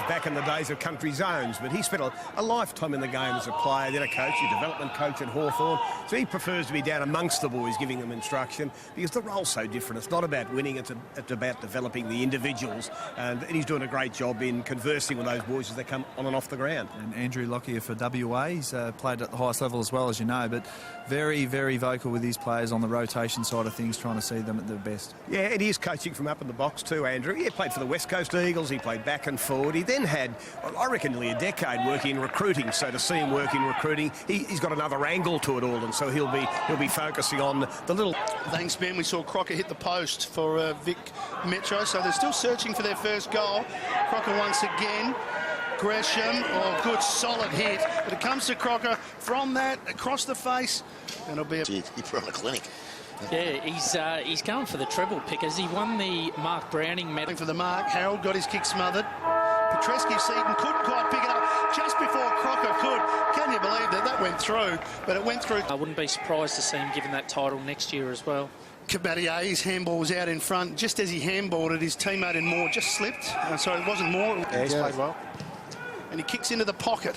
back in the days of country zones, but he spent a lifetime in the game as a player, then a coach, a development coach at Hawthorn. So he prefers to be down amongst the boys giving them instruction because the role's so different. It's not about winning, it's about developing the individuals, and he's doing a great job in conversing with those boys as they come on and off the ground. And Andrew Lockyer for WA, he's played at the highest level as well, as you know, but very, very vocal with his players on the rotation side of things, trying to see them at their best. Yeah, and he is coaching from up in the box too, Andrew. He played for the West Coast Eagles, he played back and forward. He then had, I reckon, nearly a decade working in recruiting, so to see him work in recruiting, he's got another angle to it all, and so he'll be focusing on the little... Thanks, Ben. We saw Crocker hit the post for Vic Metro, so they're still searching for their first goal. Crocker once again. Gresham, good solid hit, but it comes to Crocker from that across the face, and it'll be He put on a clinic. Yeah, he's going for the treble pickers. He won the Mark Browning medal for the mark. Harold got his kick smothered. Petrescu-Seaton couldn't quite pick it up just before Crocker could. Can you believe that? That went through, but it went through. I wouldn't be surprised to see him given that title next year as well. Cabatier, his handball was out in front. Just as he handballed it, his teammate in Moore just slipped. Sorry, it wasn't Moore. Yeah, he's played well. And he kicks into the pocket.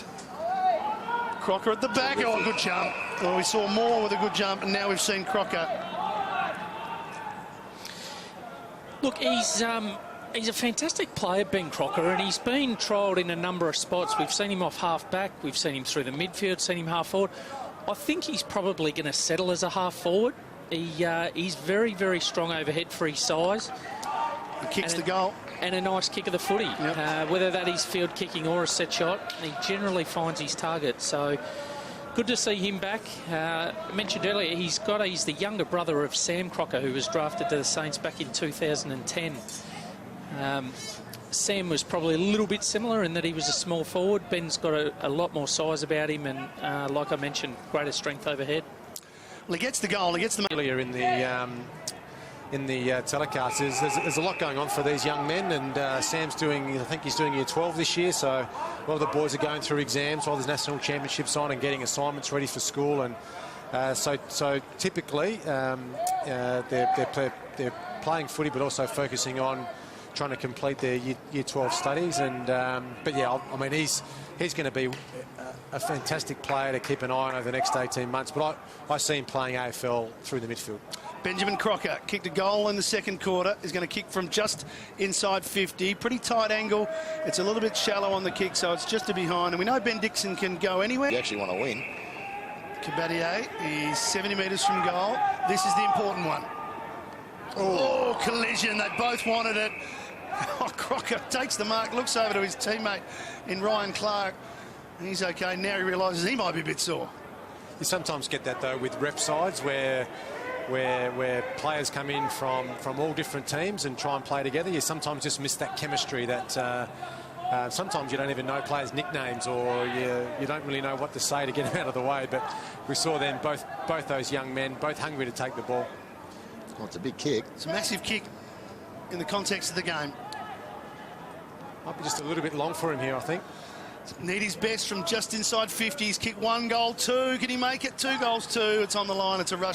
Crocker at the back. Oh, good jump. Well, we saw Moore with a good jump, and now we've seen Crocker. Look, he's a fantastic player, Ben Crocker, and he's been trialled in a number of spots. We've seen him off half-back, we've seen him through the midfield, seen him half-forward. I think he's probably going to settle as a half-forward. He's very, very strong overhead for his size. He kicks the goal. And a nice kick of the footy. Yep. Whether that is field kicking or a set shot, he generally finds his target. So good to see him back. I mentioned earlier, he's the younger brother of Sam Crocker, who was drafted to the Saints back in 2010. Sam was probably a little bit similar in that he was a small forward. Ben's got a lot more size about him and, like I mentioned, greater strength overhead. Well, he gets the goal. He gets the... Earlier in the telecast, there's a lot going on for these young men, and Sam's doing, I think he's doing year 12 this year, so a lot of the boys are going through exams while there's national championships on and getting assignments ready for school, and so typically they're playing footy but also focusing on trying to complete their year 12 studies, and but yeah, I mean he's going to be a fantastic player to keep an eye on over the next 18 months, but I see him playing AFL through the midfield. Benjamin Crocker kicked a goal in the second quarter. He's going to kick from just inside 50. Pretty tight angle. It's a little bit shallow on the kick, so it's just a behind. And we know Ben Dixon can go anywhere. You actually want to win. Cabatier, he's 70 metres from goal. This is the important one. Oh, collision. They both wanted it. Oh, Crocker takes the mark, looks over to his teammate in Ryan Clark. And he's okay. Now he realises he might be a bit sore. You sometimes get that, though, with rep sides where players come in from all different teams and try and play together. You sometimes just miss that chemistry that sometimes you don't even know players' nicknames, or you don't really know what to say to get them out of the way. But we saw them, both those young men, both hungry to take the ball. Well, it's a big kick. It's a massive kick in the context of the game. Might be just a little bit long for him here, I think. Need his best from just inside 50. He's kicked 1 goal, 2. Can he make it? 2 goals, 2. It's on the line. It's a rush.